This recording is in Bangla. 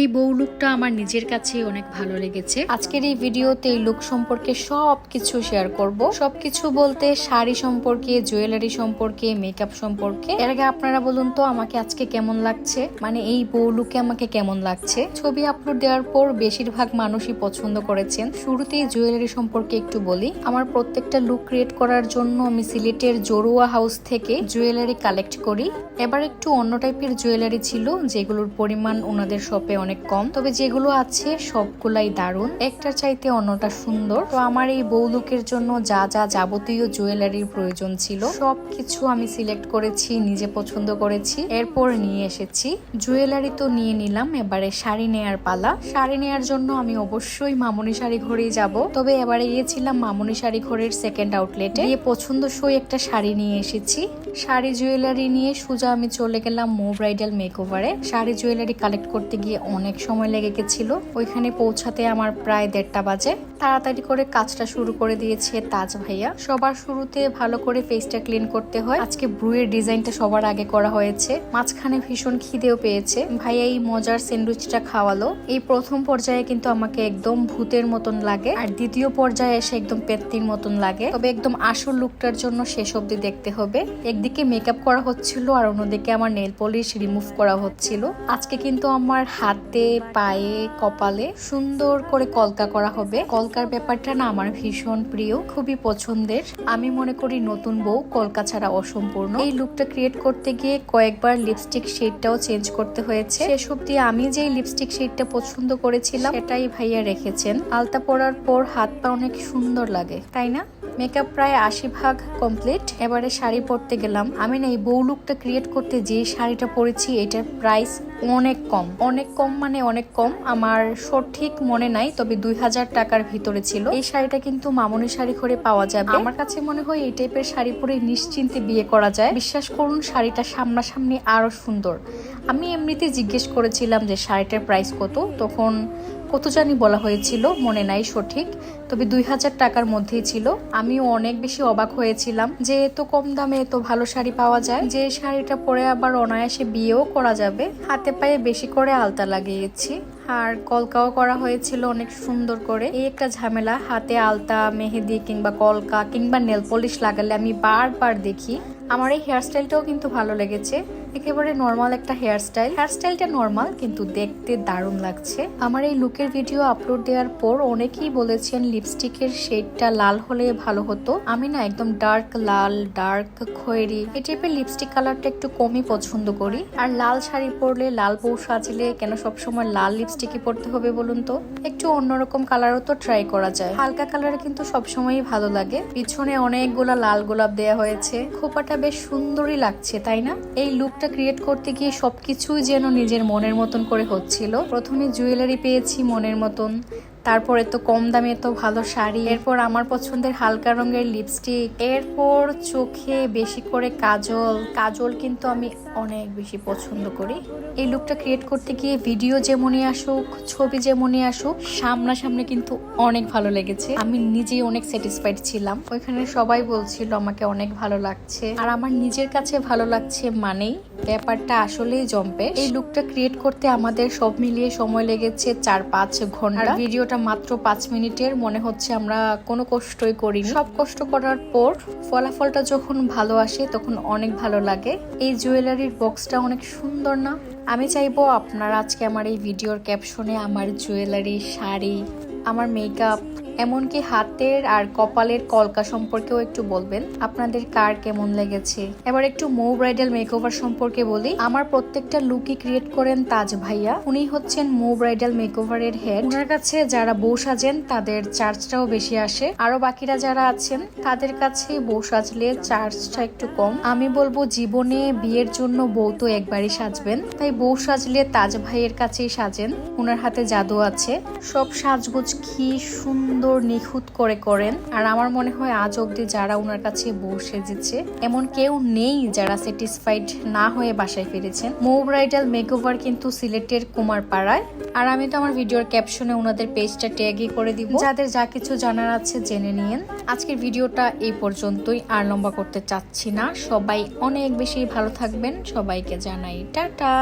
এই বউ লুকটা আমার নিজের কাছে অনেক ভালো লেগেছে। আজকের এই ভিডিওতে এই লুক সম্পর্কে সবকিছু শেয়ার করব। সবকিছু বলতে শাড়ি সম্পর্কে, জুয়েলারি সম্পর্কে, মেকআপ সম্পর্কে। এর আগে আপনারা বলুন তো আমাকে আজকে কেমন লাগছে, মানে এই বউ লুকে আমাকে কেমন লাগছে। ছবি আপলোড দেওয়ার পর বেশিরভাগ মানুষই পছন্দ করেছেন। শুরুতেই জুয়েলারি সম্পর্কে একটু বলি। আমার প্রত্যেকটা লুক ক্রিয়েট করার জন্য আমি সিলেটের জরুয়া হাউস থেকে জুয়েলারি কালেক্ট করি। এবার একটু অন্য টাইপের জুয়েলারি ছিল, যেগুলোর পরিমাণ ওনাদের শপে অনেক কম, তবে যেগুলো আছে সবগুলাই দারুণ, একটার চাইতে অন্যটা সুন্দর। তো আমার এই বউ লুকের জন্য যা যা যাবতীয় জুয়েলারির প্রয়োজন ছিল সবকিছু আমি সিলেক্ট করেছি, নিজে পছন্দ করেছি, এরপর নিয়ে এসেছি। জুয়েলারি তো নিয়ে নিলাম, এবারে শাড়ি নেয়ার পালা। শাড়ি নেয়ার জন্য আমি অবশ্যই মামুনি শাড়ি ঘরেই যাব, তবে এবারে গিয়েছিলাম মামুনি শাড়ি ঘরের সেকেন্ড আউটলেটে। গিয়ে পছন্দসই একটা শাড়ি নিয়ে এসেছি। শাড়ি জুয়েলারি নিয়ে সোজা আমি চলে গেলাম মো ব্রাইডাল মেকওভারে। শাড়ি জুয়েলারি কালেক্ট করতে গিয়ে অনেক সময় লেগে গেছিল। ওইখানে পৌঁছাতে আমার প্রায় 1:30 বাজে। তাড়াতাড়ি করে কাজটা শুরু করে দিয়েছে তাজ ভাইয়া। সবার শুরুতে ভালো করে ফেসটা ক্লিন করতে হয়। আজকে ব্রুয়ের ডিজাইনটা সবার আগে করা হয়েছে। মাঝখানে ভীষণ খিদেও পেয়েছে। ভাইয়া এই মজার স্যান্ডউইচটা খাওয়ালো। এই প্রথম পর্যায়ে কিন্তু আমাকে একদম ভূতের মতন লাগে, আর দ্বিতীয় পর্যায়ে এসে একদম পেত্তির মতন লাগে। তবে একদম আসল লুকটার জন্য শেষ অবধি দেখতে হবে। একদিকে মেকআপ করা হচ্ছিল আর অন্যদিকে আমার নেল পলিশ রিমুভ করা হচ্ছিল। আজকে কিন্তু আমার হাতে, পায়ে, কপালে সুন্দর করে কলকা করা হবে। কলকার ব্যাপারটা না আমার ভীষণ প্রিয়, খুবই পছন্দের। আমি মনে করি নতুন বউ কলকা ছাড়া অসম্পূর্ণ। এই লুকটা ক্রিয়েট করতে গিয়ে কয়েকবার লিপস্টিক শেডটাও চেঞ্জ করতে হয়েছে। শেষ অবধি আমি যেই লিপস্টিক শেডটা পছন্দ করেছিলাম সেটাই ভাইয়া রেখেছেন। আলতা পরার পর হাত পা অনেক সুন্দর লাগে, তাই না? মেকআপ প্রায় 80% কমপ্লিট। এবারে শাড়ি পরতে গেলাম। আমি না এই বউ লুকটা ক্রিয়েট করতে যে শাড়িটা পরেছি এটার প্রাইস অনেক কম, অনেক কম, মানে অনেক কম। আমার সঠিক মনে নাই, তবে 2000 টাকার ভিতরে ছিল। এই শাড়িটা কিন্তু মামুনি শাড়ি ঘরে পাওয়া যাবে। আমার কাছে মনে হয় এই টাইপের শাড়ি পরে নিশ্চিন্তে বিয়ে করা যায়। বিশ্বাস করুন, শাড়িটা সামনাসামনি আরো সুন্দর। আমি এমনিতে জিজ্ঞেস করেছিলাম যে শাড়িটার প্রাইস কত, তখন কত জানি বলা হয়েছিল, মনে নাই সঠিক, তবে 2000 টাকার মধ্যেই ছিল। আমিও অনেক বেশি অবাক হয়েছিলাম যে এত কম দামে এত ভালো শাড়ি পাওয়া যায়, যে শাড়িটা পরে আবার অনায়াসে বিয়েও করা যাবে। হাতে পায়ে বেশি করে আলতা লাগিয়েছি, আর কলকাও করা হয়েছিল অনেক সুন্দর করে। এই একটা ঝামেলা, হাতে আলতা, মেহেদি কিংবা কলকা কিংবা নেল পলিশ লাগালে আমি বারবার দেখি। আমার এই হেয়ারস্টাইলটাও কিন্তু ভালো লেগেছে। একেবারে নর্মাল একটা হেয়ারস্টাইলটা নর্মাল, কিন্তু দেখতে দারুণ লাগছে। আমার এই লুকের ভিডিও আপলোড দেওয়ার পর অনেকেই বলেছেন লিপস্টিকের শেডটা লাল হলে ভালো হতো। আমি না একদম ডার্ক লাল, ডার্ক খয়েরি এই টাইপের লিপস্টিক কালারটা একটু কমই পছন্দ করি। আর লাল শাড়ি পরলে, লাল বউ সাজলে কেন সবসময় লাল লিপস্টিকই পরতে হবে বলুন তো? একটু অন্যরকম কালারও তো ট্রাই করা যায়। হালকা কালারে কিন্তু সবসময়ই ভালো লাগে। পিছনে অনেকগুলা লাল গোলাপ দেয়া হয়েছে, খোপাটা বেশ সুন্দরই লাগছে, তাই না? এই লুক ক্রিয়েট করতে গিয়ে সবকিছুই যেন নিজের মনের মতন করে হচ্ছিল। প্রথমে জুয়েলারি পেয়েছি মনের মতন, তারপর এত কম দামে এত ভালো শাড়ি, এরপর আমার পছন্দের হালকা রঙের লিপস্টিক, এরপর চোখে বেশি করে কাজল কিন্তু আমি অনেক বেশি পছন্দ করি। এই লুকটা ক্রিয়েট করতে গিয়ে ভিডিও যেমনই আসুক, ছবি যেমনই আসুক, সামনাসামনি কিন্তু অনেক ভালো লেগেছে। আমি নিজেই অনেক স্যাটিসফাইড ছিলাম। ওইখানে সবাই বলছিল আমাকে অনেক ভালো লাগছে, আর আমার নিজের কাছে ভালো লাগছে মানেই ব্যাপারটা আসলেই জম্পে। এই লুকটা ক্রিয়েট করতে আমাদের সব মিলিয়ে সময় লেগেছে 4-5 ঘন্টা। ভিডিওটা মাত্র 5 মিনিটের, মনে হচ্ছে আমরা কোনো কষ্টই করিনি। সব কষ্ট করার পর ফলাফলটা যখন ভালো আসে তখন অনেক ভালো লাগে। এই জুয়েলারির বক্সটা অনেক সুন্দর না? আমি চাইবো আপনারা আজকে আমার এই ভিডিওর ক্যাপশনে আমার জুয়েলারি, শাড়ি, আমার মেকআপ, এমনকি হাতের আর কপালের কলকা সম্পর্কেও একটু বলবেন আপনাদের কার কেমন লেগেছে। এবার একটু মো ব্রাইডাল মেকওভার সম্পর্কে বলি। আমার প্রত্যেকটা লুকই ক্রিয়েট করেন তাজ ভাইয়া। উনি হচ্ছেন মো ব্রাইডাল মেকওভারের হেড। ওনার কাছে যারা বউ সাজেন তাদের চার্জটাও বেশি আসে, আরো বাকিরা যারা আছেন তাদের কাছে বউ সাজলে চার্জটা একটু কম। আমি বলবো জীবনে বিয়ের জন্য বউ তো একবারই সাজবেন, তাই বউ সাজলে তাজ ভাইয়ের কাছেই সাজেন। ওনার হাতে জাদু আছে, সব সাজগোজ কি সুন্দর নিখুঁত করে করেন। আর আমার মনে হয় আজ অব্দি যারা ওনার কাছে বউ সেজেছে এমন কেউ নেই যারা স্যাটিসফাইড না হয়ে বাসায় ফিরেছেন। মো ব্রাইডাল মেকওভার কিন্তু সিলেটের কুমারপাড়ায়। আর আমি তো আমার ভিডিওর ক্যাপশনে ওনাদের পেজটা ট্যাগই করে দিব, যাদের যা কিছু জানার আছে জেনে নিয়েন। আজকের ভিডিওটা এই পর্যন্তই, আর লম্বা করতে চাচ্ছি না। সবাই অনেক বেশি ভালো থাকবেন, সবাইকে জানাই টাটা।